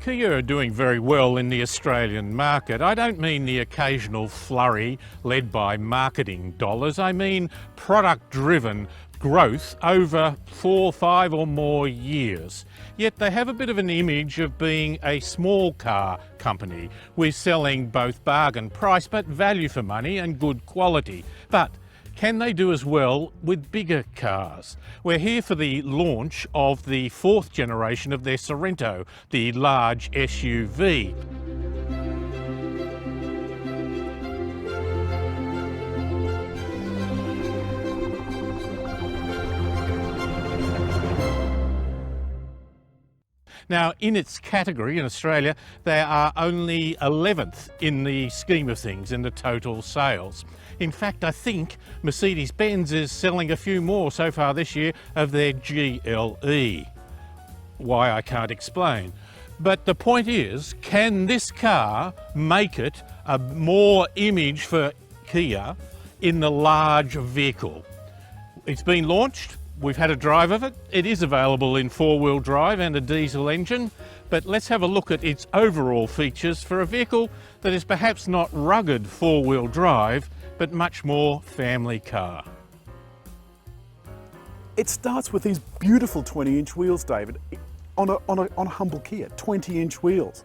Kia are doing very well in the Australian market. I don't mean the occasional flurry led by marketing dollars. I mean product-driven growth over 4, 5 or more years. Yet they have a bit of an image of being a small car company. We're selling both bargain price but value for money and good quality. But can they do as well with bigger cars? We're here for the launch of the 4th generation of their Sorento, the large SUV. Now, in its category in Australia, they are only 11th in the scheme of things in the total sales. In fact, I think Mercedes-Benz is selling a few more so far this year of their GLE. Why, I can't explain. But the point is, can this car make it a more image for Kia in the large vehicle? It's been launched. We've had a drive of it. It is available in 4-wheel drive and a diesel engine, but let's have a look at its overall features for a vehicle that is perhaps not rugged 4-wheel drive, but much more family car. It starts with these beautiful 20-inch wheels, David, on a humble Kia, 20-inch wheels.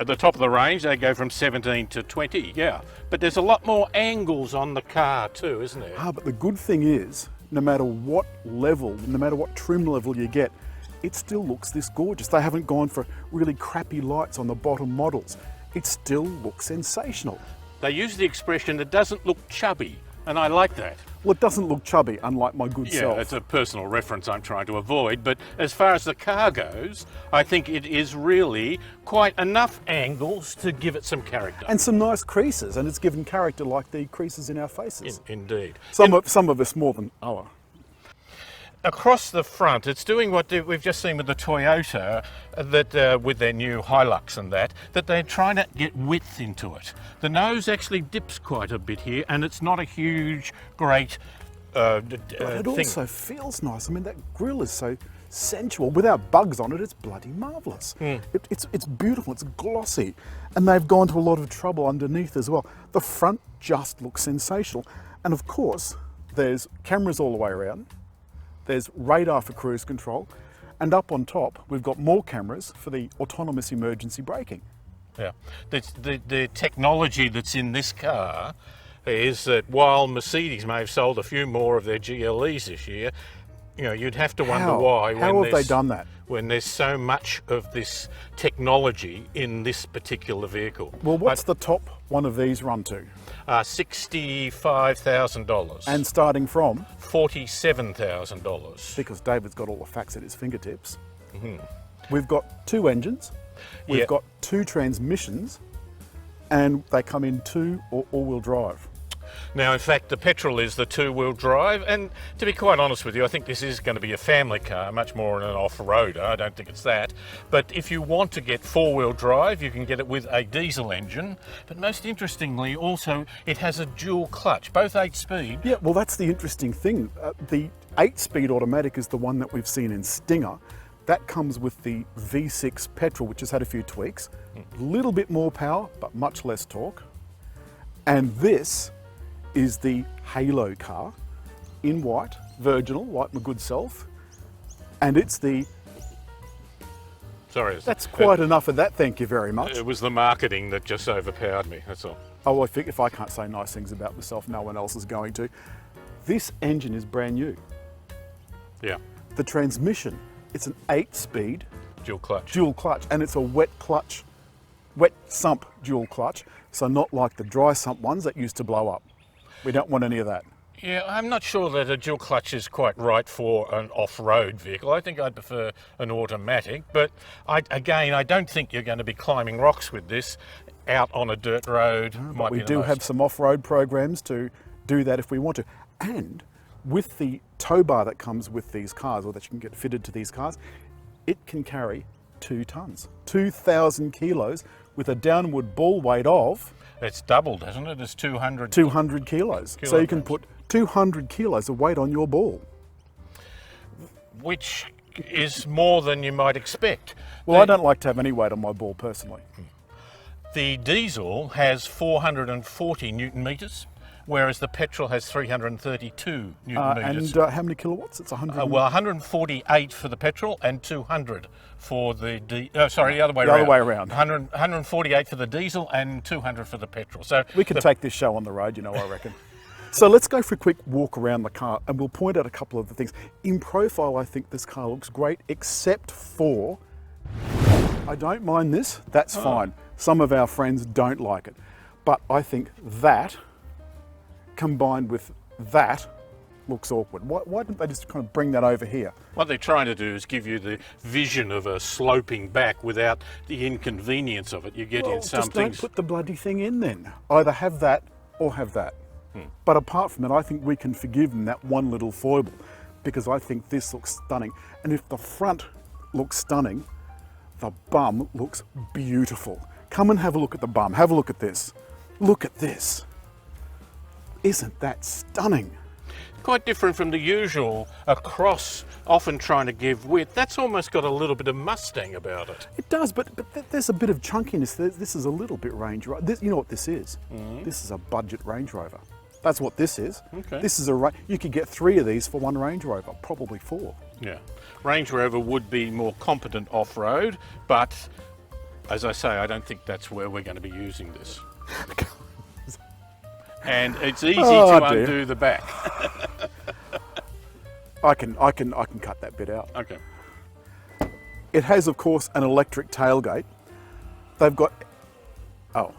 At the top of the range, they go from 17 to 20, yeah. But there's a lot more angles on the car too, isn't there? But the good thing is, no matter what level, no matter what trim level you get, it still looks this gorgeous. They haven't gone for really crappy lights on the bottom models. It still looks sensational. They use the expression, it doesn't look chubby, and I like that. Well, it doesn't look chubby, unlike my good self. Yeah, it's a personal reference I'm trying to avoid, but as far as the car goes, I think it is really quite enough angles to give it some character. And some nice creases, and it's given character like the creases in our faces. Indeed. Some of us more than other. Across the front, it's doing what we've just seen with the Toyota, that with their new Hilux and that they're trying to get width into it. The nose actually dips quite a bit here, and it's not a huge, great it also feels nice. I mean, that grille is so sensual. Without bugs on it, it's bloody marvellous. It's beautiful, it's glossy, and they've gone to a lot of trouble underneath as well. The front just looks sensational. And of course, there's cameras all the way around. There's radar for cruise control, and up on top we've got more cameras for the autonomous emergency braking. Yeah, the technology that's in this car is that while Mercedes may have sold a few more of their GLEs this year, you know, you'd have to wonder why. How have they done that? When there's so much of this technology in this particular vehicle. Well, what's the top one of these run to? $65,000. And starting from? $47,000. Because David's got all the facts at his fingertips. We've got 2 engines, we've got 2 transmissions, and they come in 2 or all-wheel drive. Now, in fact, the petrol is the 2-wheel drive, and to be quite honest with you, I think this is going to be a family car, much more an off-roader. I don't think it's that. But if you want to get 4-wheel drive, you can get it with a diesel engine. But most interestingly, also, it has a dual clutch, both 8-speed. Yeah, well, that's the interesting thing. The 8-speed automatic is the one that we've seen in Stinger. That comes with the V6 petrol, which has had a few tweaks. A little bit more power, but much less torque. And this is the Halo car in white, virginal, like my good self, and it's the... Sorry. That's quite enough of that, thank you very much. It was the marketing that just overpowered me, that's all. Oh, I think if I can't say nice things about myself, no one else is going to. This engine is brand new. Yeah. The transmission, it's an 8-speed dual clutch, and it's a wet sump dual clutch, so not like the dry sump ones that used to blow up. We don't want any of that. Yeah, I'm not sure that a dual clutch is quite right for an off-road vehicle. I think I'd prefer an automatic, but I don't think you're going to be climbing rocks with this out on a dirt road. But we do have some off-road programs to do that if we want to. And with the tow bar that comes with these cars, or that you can get fitted to these cars, it can carry 2 tons, 2,000 kilos with a downward ball weight of... It's doubled, hasn't it? It's 200 kilos. So you can put 200 kilos of weight on your ball. Which is more than you might expect. Well, I don't like to have any weight on my ball personally. The diesel has 440 newton meters, whereas the petrol has 332 newton meters. And how many kilowatts? It's 100. Well, 148 for the petrol and 200 for the the other way The around. other way around. 148 for the diesel and 200 for the petrol. So We could take this show on the road, I reckon. So let's go for a quick walk around the car and we'll point out a couple of the things. In profile, I think this car looks great, except for, I don't mind this, that's fine. Some of our friends don't like it. But I think that, combined with that, looks awkward. Why didn't they just kind of bring that over here? What they're trying to do is give you the vision of a sloping back without the inconvenience of it. You get in some just things. don't put the bloody thing in then. Either have that or have that. But apart from it, I think we can forgive them that one little foible, because I think this looks stunning. And if the front looks stunning, the bum looks beautiful. Come and have a look at the bum. Have a look at this. Look at this. Isn't that stunning? Quite different from the usual across, often trying to give width. That's almost got a little bit of Mustang about it. It does, but there's a bit of chunkiness. This is a little bit Range Rover. You know what this is? This is a budget Range Rover. That's what this is. Okay. This is you could get 3 of these for one Range Rover, probably 4. Yeah. Range Rover would be more competent off-road, but as I say, I don't think that's where we're going to be using this. And it's easy to undo the back. I can cut that bit out. Okay. It has, of course, an electric tailgate. They've got... Oh.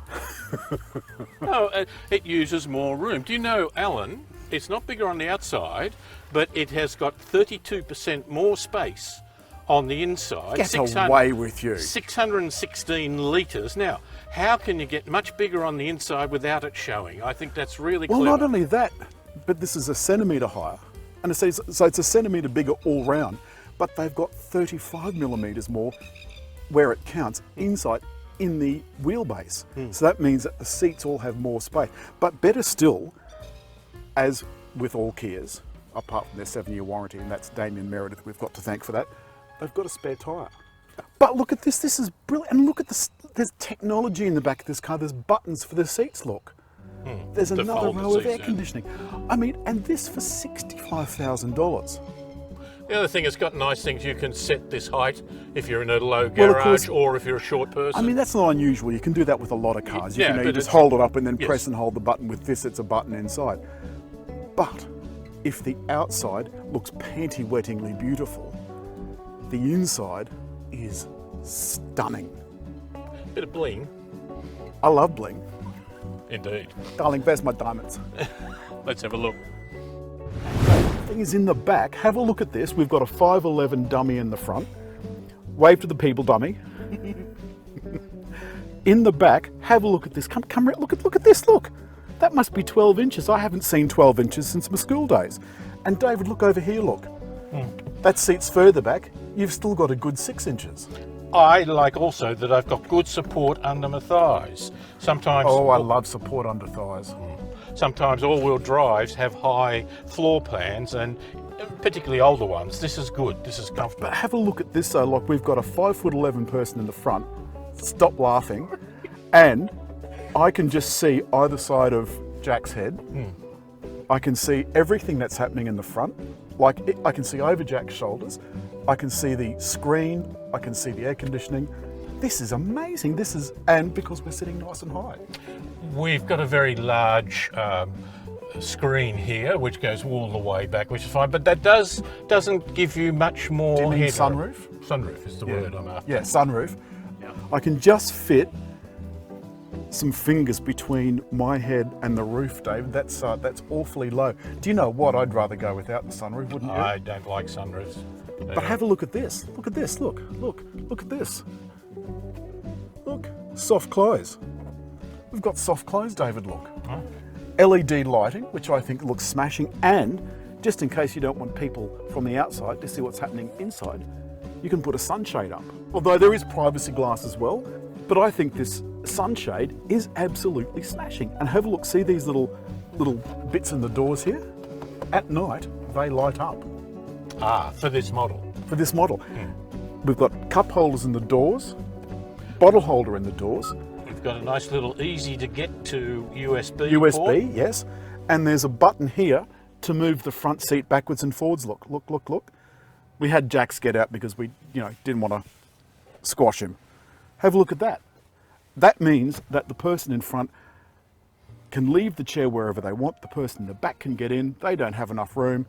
It uses more room. Do you know, Alan, it's not bigger on the outside, but it has got 32% more space on the inside. Get away with you. 616 litres. Now, how can you get much bigger on the inside without it showing? I think that's really clever. Well, not only that, but this is a centimetre higher. And so it's a centimetre bigger all round, but they've got 35 millimetres more, where it counts, inside in the wheelbase. So that means that the seats all have more space. But better still, as with all Kias, apart from their 7-year warranty, and that's Damien Meredith we've got to thank for that, they've got a spare tyre. But look at this is brilliant. And look at this, there's technology in the back of this car. There's buttons for the seats, look. There's another row of air conditioning. I mean, and this for $65,000. The other thing, it's got nice things. You can set this height if you're in a low garage or if you're a short person. I mean, that's not unusual. You can do that with a lot of cars. You Yeah, you just hold it up and then press and hold the button. With this, it's a button inside. But if the outside looks panty-wettingly beautiful, the inside is stunning. Bit of bling. I love bling. Indeed. Darling, where's my diamonds? Let's have a look. Thing is, in the back, have a look at this. We've got a 511 dummy in the front. Wave to the people, dummy. In the back, have a look at this. Come, look at this, look. That must be 12 inches. I haven't seen 12 inches since my school days. And David, look over here, look. That seat's further back. You've still got a good 6 inches. I like also that I've got good support under my thighs. Sometimes. Oh, I love support under thighs. Sometimes all-wheel drives have high floor plans, and particularly older ones. This is good. This is comfortable. But have a look at this though. Like, we've got a 5'11" person in the front. Stop laughing. And I can just see either side of Jack's head. I can see everything that's happening in the front. Like, I can see over Jack's shoulders. I can see the screen. I can see the air conditioning. This is amazing. And because we're sitting nice and high. We've got a very large screen here, which goes all the way back, which is fine. But that doesn't give you much more. Do you mean headroom. sunroof? Sunroof is the word I'm after. Yeah, sunroof. Yeah. I can just fit some fingers between my head and the roof, David. That's awfully low. Do you know what? I'd rather go without the sunroof, wouldn't you? I don't like sunroofs. But have a look at this. Look at this. Look at this. Look, soft close. We've got soft close, David, look. LED lighting, which I think looks smashing, and just in case you don't want people from the outside to see what's happening inside, you can put a sunshade up. Although there is privacy glass as well, but I think this sunshade is absolutely smashing. And have a look, see these little bits in the doors here? At night, they light up. For this model. for this model. We've got cup holders in the doors, bottle holder in the doors. We've got a nice little easy to get to USB USB, port. yes. And there's a button here to move the front seat backwards and forwards. Look, look, look, look. We had Jax get out because we, didn't want to squash him. Have a look at that. That means that the person in front can leave the chair wherever they want. The person in the back can get in. They don't have enough room.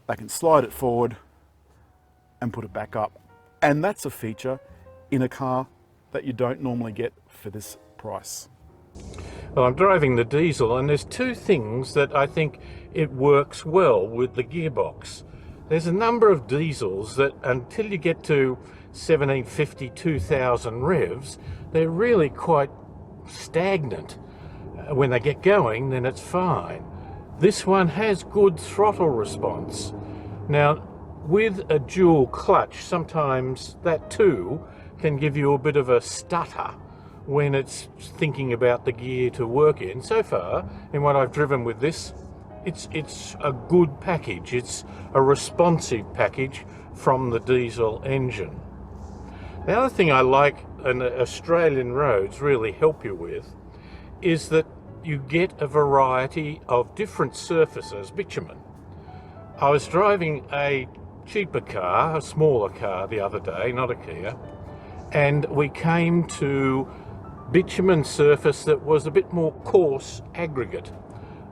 They can slide it forward and put it back up. And that's a feature in a car that you don't normally get for this price. Well, I'm driving the diesel, and there's two things that I think it works well with the gearbox. There's a number of diesels that until you get to 1750, 2000 revs, they're really quite stagnant. When they get going, then it's fine. This one has good throttle response. Now, with a dual clutch, sometimes that too can give you a bit of a stutter when it's thinking about the gear to work in. So far, in what I've driven with this, it's a good package. It's a responsive package from the diesel engine. The other thing I like, and Australian roads really help you with, is that you get a variety of different surfaces, bitumen. I was driving a cheaper car, a smaller car the other day, not a Kia, and we came to bitumen surface that was a bit more coarse aggregate,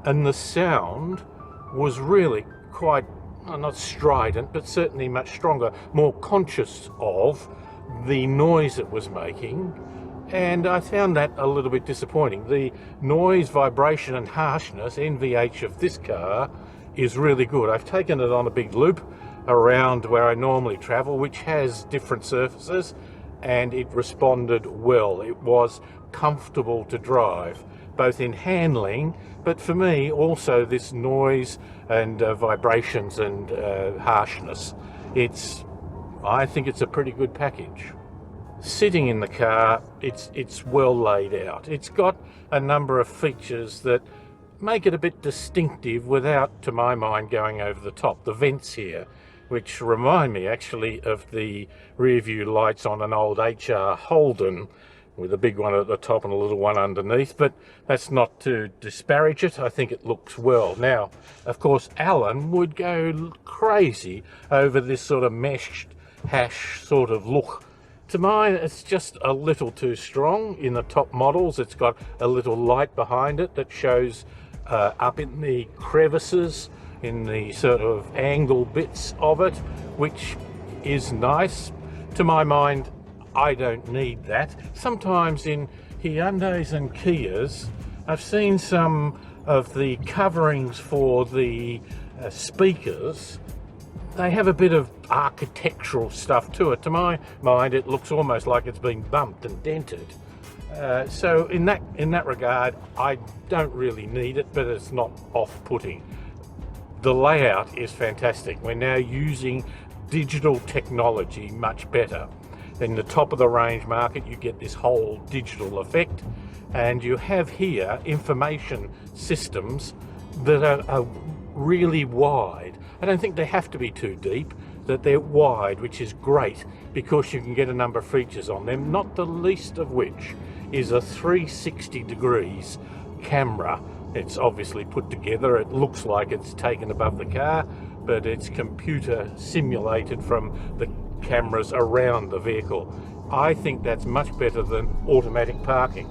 and the sound was really quite, not strident, but certainly much stronger, more conscious of the noise it was making, and I found that a little bit disappointing. The noise, vibration and harshness, NVH of this car, is really good. I've taken it on a big loop around where I normally travel, which has different surfaces, and it responded well. It was comfortable to drive, both in handling, but for me also this noise and vibrations and harshness. I think it's a pretty good package. Sitting in the car, it's well laid out. It's got a number of features that make it a bit distinctive without, to my mind, going over the top. The vents here, which remind me actually of the rear view lights on an old HR Holden, with a big one at the top and a little one underneath, but that's not to disparage it. I think it looks well. Now, of course, Alan would go crazy over this sort of meshed hash sort of look. To mine, it's just a little too strong. In the top models, it's got a little light behind it that shows up in the crevices, in the sort of angle bits of it, which is nice. To my mind, I don't need that. Sometimes in Hyundais and Kias, I've seen some of the coverings for the speakers. They have a bit of architectural stuff to it. To my mind, it looks almost like it's been bumped and dented. So in that regard, I don't really need it, but it's not off-putting. The layout is fantastic. We're now using digital technology much better. In the top of the range market, you get this whole digital effect, and you have here information systems that are really wide. I don't think they have to be too deep, that they're wide, which is great because you can get a number of features on them, not the least of which is a 360 degrees camera. It's obviously put together, it looks like it's taken above the car, but it's computer simulated from the cameras around the vehicle. I think that's much better than automatic parking.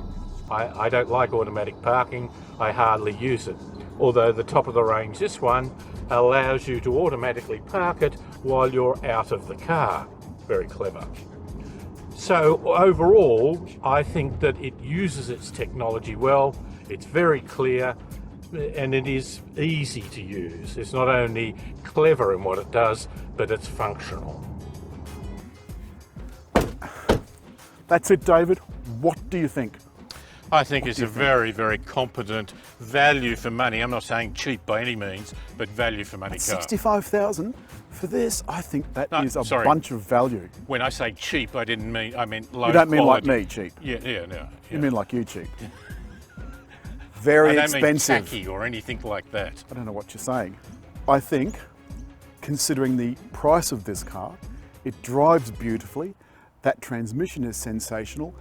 I don't like automatic parking, I hardly use it. Although the top of the range, this one, allows you to automatically park it while you're out of the car. Very clever. So overall, I think that it uses its technology well, it's very clear, and it is easy to use. It's not only clever in what it does, but it's functional. That's it, David. What do you think? I think it's a very, very competent value for money. I'm not saying cheap by any means, but value for money car. $65,000 for this, I think that is a bunch of value. When I say cheap, I meant low. You don't mean quality. like me, cheap. Yeah. You mean like you, cheap. Very I don't expensive. mean tacky or anything like that. I don't know what you're saying. I think considering the price of this car. It drives beautifully, that transmission is sensational,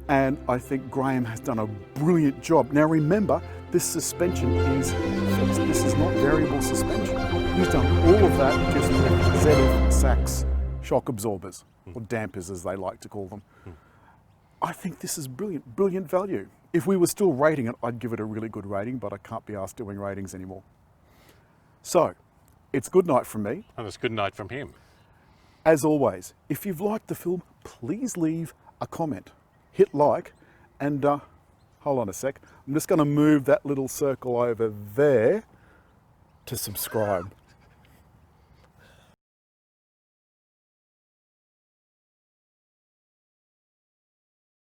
and I think Graham has done a brilliant job. Now remember, this suspension is fixed. This is not variable suspension. He's done all of that just with ZF Sachs shock absorbers, or dampers as they like to call them. I think this is brilliant, brilliant value. If we were still rating it, I'd give it a really good rating, but I can't be asked doing ratings anymore. So, it's good night from me. And it's good night from him. As always, if you've liked the film, please leave a comment. Hit like, and hold on a sec. I'm just going to move that little circle over there to subscribe.